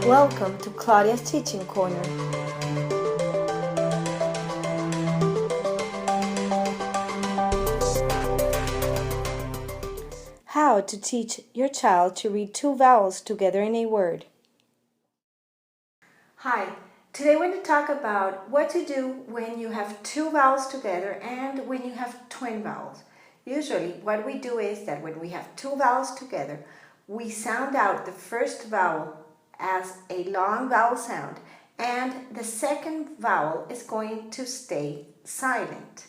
Welcome to Claudia's Teaching Corner. How to teach your child to read two vowels together in a word. Hi, today we're going to talk about what to do when you have two vowels together and when you have twin vowels. Usually what we do is that when we have two vowels together, we sound out the first vowel as a long vowel sound and the second vowel is going to stay silent.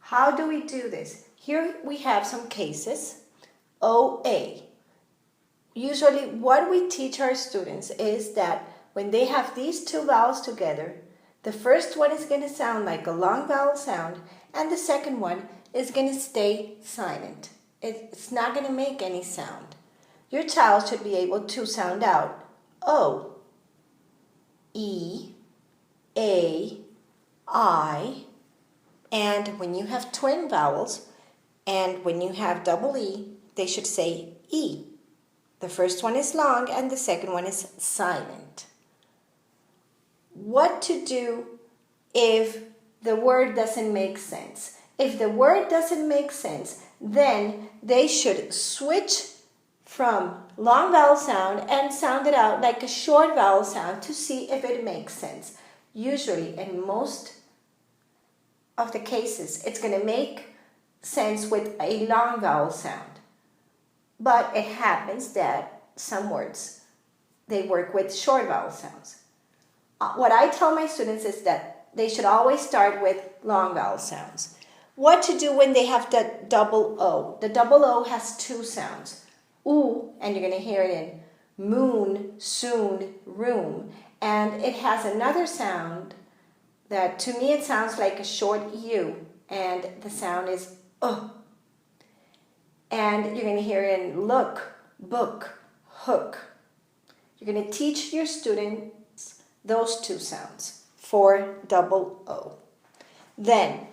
How do we do this? Here we have some cases. OA. Usually what we teach our students is that when they have these two vowels together, the first one is going to sound like a long vowel sound and the second one is going to stay silent. It's not going to make any sound. Your child should be able to sound out O, E, A, I, and when you have twin vowels and when you have double E, they should say E. The first one is long and the second one is silent. What to do if the word doesn't make sense? If the word doesn't make sense, then they should switch from long vowel sound and sound it out like a short vowel sound to see if it makes sense. Usually, in most of the cases, it's going to make sense with a long vowel sound. But it happens that some words, they work with short vowel sounds. What I tell my students is that they should always start with long vowel sounds. What to do when they have the double O? The double O has two sounds. Oo, and you're going to hear it in moon, soon, room. And it has another sound that to me it sounds like a short U. And the sound is and you're going to hear in look, book, hook. You're going to teach your students those two sounds for double O. Then,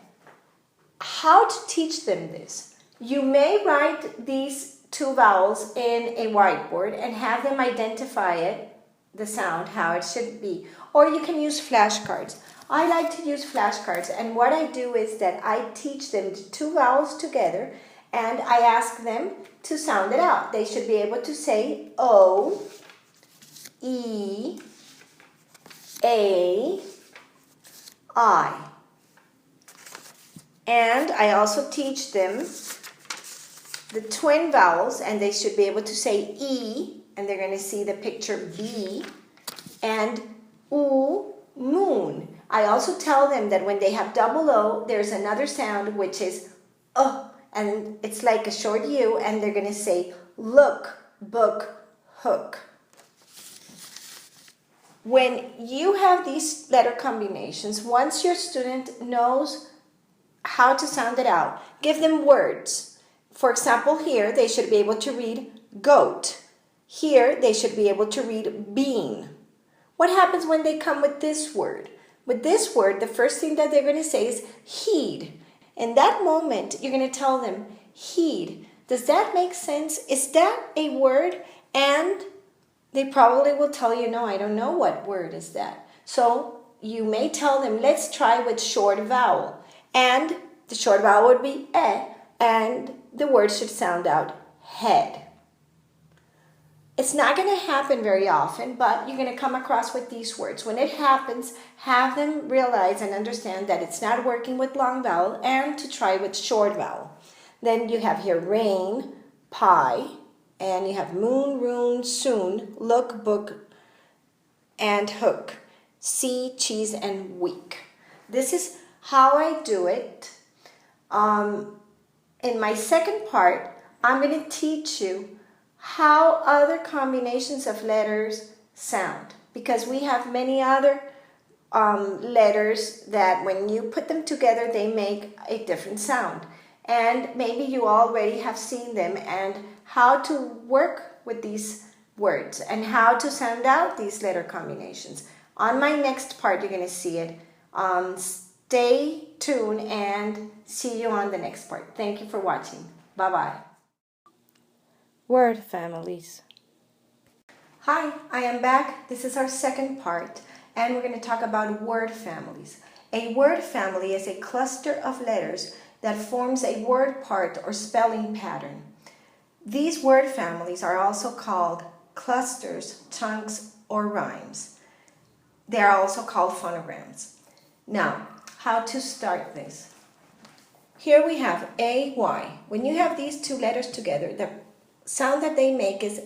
how to teach them this? You may write these two vowels in a whiteboard and have them identify it, the sound, how it should be. Or you can use flashcards. I like to use flashcards, and what I do is that I teach them the two vowels together and I ask them to sound it out. They should be able to say O, E, A, I. And I also teach them the twin vowels and they should be able to say E, and they're going to see the picture B, and oo, moon. I also tell them that when they have double O, there's another sound which is and it's like a short U, and they're going to say look, book, hook. When you have these letter combinations, once your student knows how to sound it out, give them words. For example, here they should be able to read goat. Here they should be able to read bean. What happens when they come with this word? With this word, the first thing that they're going to say is heed. In that moment, you're going to tell them, heed. Does that make sense? Is that a word? And they probably will tell you, no, I don't know what word is that. So you may tell them, let's try with short vowel. And the short vowel would be e, and the word should sound out head. It's not going to happen very often, but you're going to come across with these words. When it happens, have them realize and understand that it's not working with long vowel and to try with short vowel. Then you have here rain, pie, and you have moon, roon, soon, look, book, and hook, see, cheese, and week. This is how I do it. In my second part, I'm going to teach you how other combinations of letters sound, because we have many other letters that when you put them together they make a different sound, and maybe you already have seen them and how to work with these words and how to sound out these letter combinations. On my next part you're going to see it. Stay tuned and see you on the next part. Thank you for watching. Bye-bye. Word families. Hi, I am back. This is our second part, and we're going to talk about word families. A word family is a cluster of letters that forms a word part or spelling pattern. These word families are also called clusters, chunks, or rhymes. They are also called phonograms. Now, how to start this? Here we have A, Y. When you have these two letters together, the sound that they make is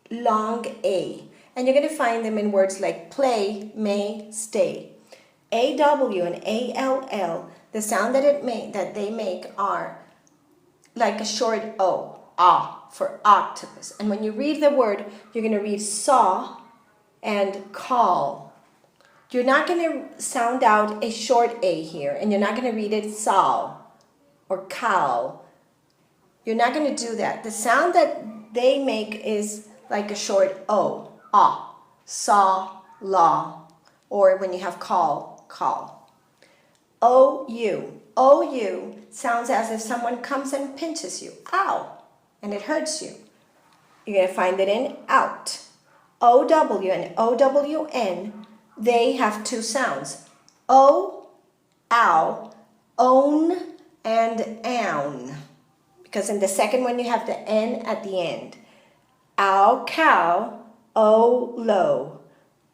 long A. And you're going to find them in words like play, may, stay. AW and ALL, the sound that they make are like a short O, ah, for octopus. And when you read the word, you're going to read saw and call. You're not going to sound out a short A here, and you're not going to read it saw or cow. You're not going to do that. The sound that they make is like a short O, ah, saw, law, or when you have call, call. O-U. O-U sounds as if someone comes and pinches you, ow, and it hurts you. You're going to find it in out. O-W and O-W-N, they have two sounds. O, ow, own, and own. Because in the second one you have the N at the end. Ow, cow, O, low.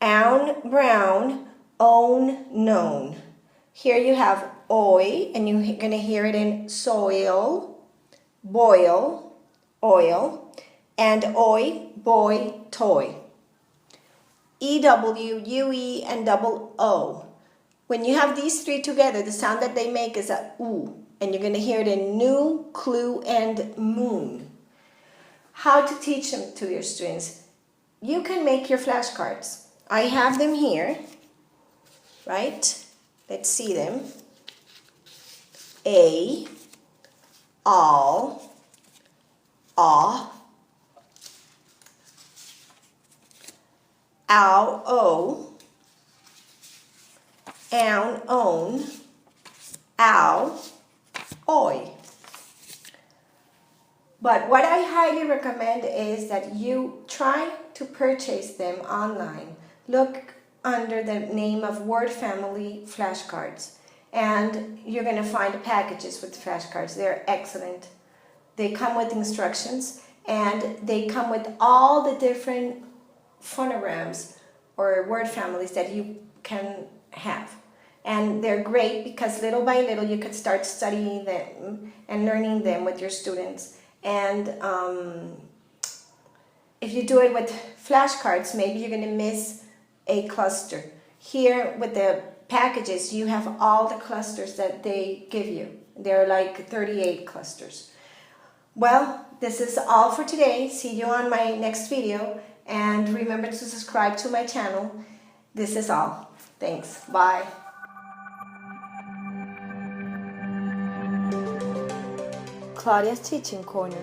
Own, brown, own, known. Here you have oi, and you're going to hear it in soil, boil, oil, and oi, boy, toy. EW, UE, and double O. When you have these three together, the sound that they make is a oo, and you're going to hear it in new, clue, and moon. How to teach them to your students? You can make your flashcards. I have them here, right? Let's see them. A, all, aw, ow, o, own, own, ow, oi. But what I highly recommend is that you try to purchase them online. Look under the name of Word Family flashcards, and you're going to find packages with flashcards. They're excellent. They come with instructions, and they come with all the different phonograms or word families that you can have. And they're great because little by little you can start studying them and learning them with your students. And if you do it with flashcards, maybe you're going to miss a cluster. Here with the packages, you have all the clusters that they give you. There are like 38 clusters. Well, this is all for today. See you on my next video. And remember to subscribe to my channel. This is all. Thanks. Bye. Claudia's Teaching Corner.